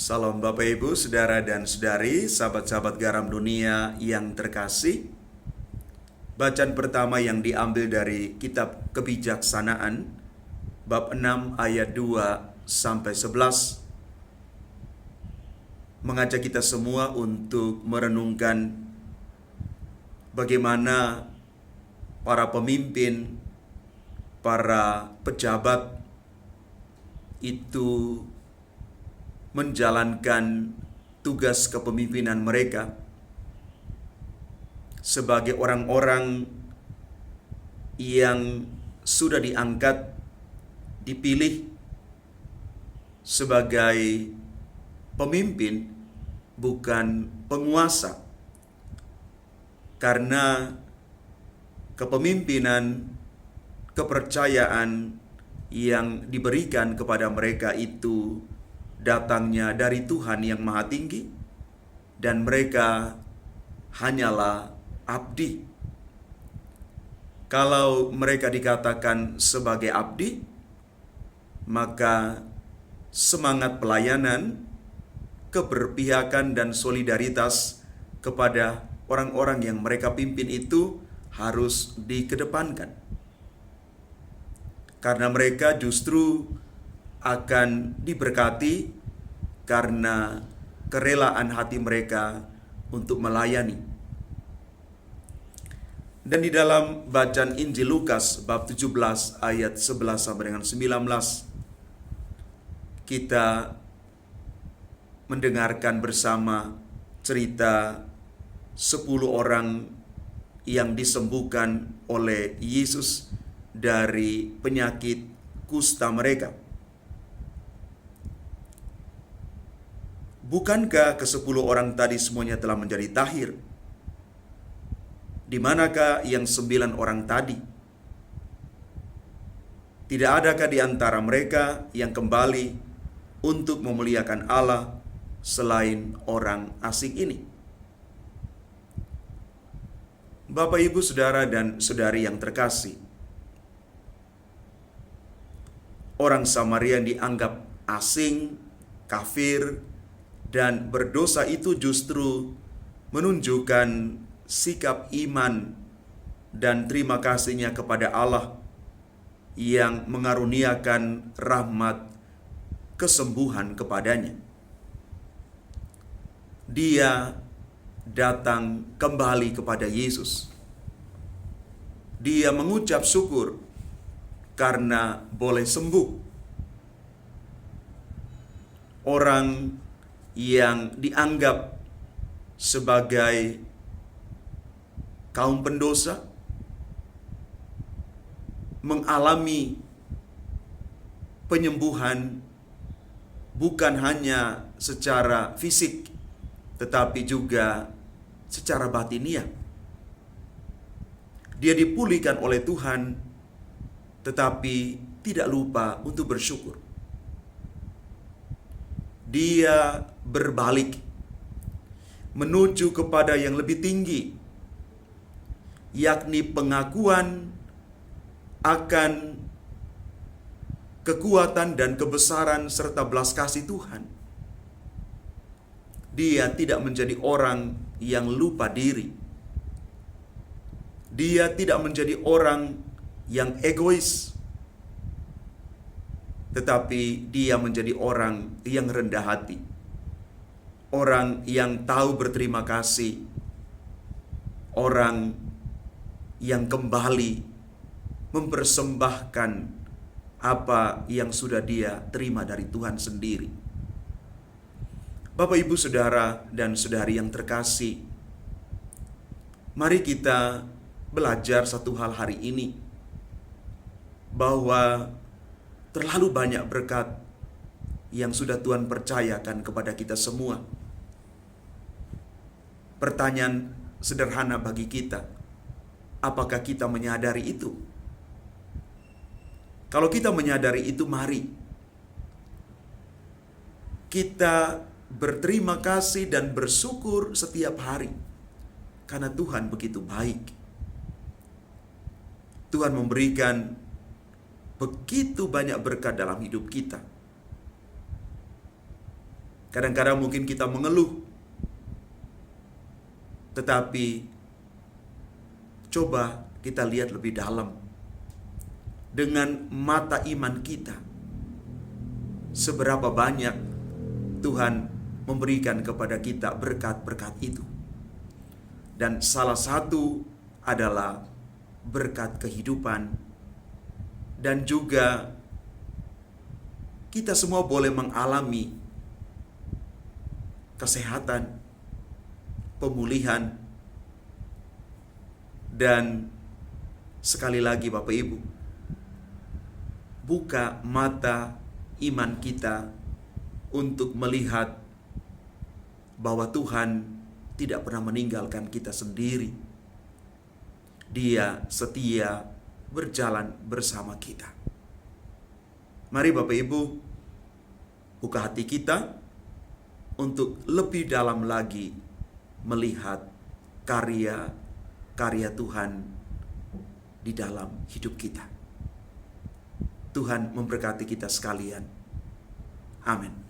Salam Bapak Ibu, Saudara dan Saudari, sahabat-sahabat garam dunia yang terkasih. Bacaan pertama yang diambil dari kitab Kebijaksanaan, bab 6 ayat 2 sampai 11, mengajak kita semua untuk merenungkan bagaimana para pemimpin, para pejabat itu menjalankan tugas kepemimpinan mereka sebagai orang-orang yang sudah diangkat, dipilih sebagai pemimpin, bukan penguasa. Karena kepemimpinan, kepercayaan yang diberikan kepada mereka itu datangnya dari Tuhan yang Maha Tinggi, dan mereka hanyalah abdi. Kalau mereka dikatakan sebagai abdi, maka semangat pelayanan, keberpihakan dan solidaritas kepada orang-orang yang mereka pimpin itu harus dikedepankan. Karena mereka justru akan diberkati karena kerelaan hati mereka untuk melayani. Dan di dalam bacaan Injil Lukas bab 17 ayat 11 sampai dengan 19, kita mendengarkan bersama cerita 10 orang yang disembuhkan oleh Yesus dari penyakit kusta mereka. Bukankah ke-10 orang tadi semuanya telah menjadi tahir? Di manakah yang 9 orang tadi? Tidak adakah di antara mereka yang kembali untuk memuliakan Allah selain orang asing ini? Bapak, Ibu, Saudara, dan Saudari yang terkasih, orang Samaria yang dianggap asing, kafir, dan berdosa itu justru menunjukkan sikap iman dan terima kasihnya kepada Allah yang mengaruniakan rahmat kesembuhan kepadanya. Dia datang kembali kepada Yesus. Dia mengucap syukur karena boleh sembuh. Orang yang dianggap sebagai kaum pendosa mengalami penyembuhan bukan hanya secara fisik, tetapi juga secara batiniah. Dia dipulihkan oleh Tuhan, tetapi tidak lupa untuk bersyukur. Dia berbalik menuju kepada yang lebih tinggi, yakni pengakuan akan kekuatan dan kebesaran serta belas kasih Tuhan. Dia tidak menjadi orang yang lupa diri. Dia tidak menjadi orang yang egois, tetapi dia menjadi orang yang rendah hati, orang yang tahu berterima kasih, orang yang kembali mempersembahkan apa yang sudah dia terima dari Tuhan sendiri. Bapak, Ibu, Saudara, dan Saudari yang terkasih, mari kita belajar satu hal hari ini, bahwa terlalu banyak berkat yang sudah Tuhan percayakan kepada kita semua. Pertanyaan sederhana bagi kita, apakah kita menyadari itu? Kalau kita menyadari itu, mari kita berterima kasih dan bersyukur setiap hari, karena Tuhan begitu baik. Tuhan memberikan begitu banyak berkat dalam hidup kita. Kadang-kadang mungkin kita mengeluh, tetapi coba kita lihat lebih dalam dengan mata iman kita. Seberapa banyak Tuhan memberikan kepada kita berkat-berkat itu. Dan salah satu adalah berkat kehidupan. Dan juga kita semua boleh mengalami kesehatan, pemulihan, dan sekali lagi Bapak Ibu, buka mata iman kita untuk melihat bahwa Tuhan tidak pernah meninggalkan kita sendiri. Dia setia berjalan bersama kita. Mari Bapak Ibu, buka hati kita untuk lebih dalam lagi melihat karya Tuhan di dalam hidup kita. Tuhan memberkati kita sekalian. Amin.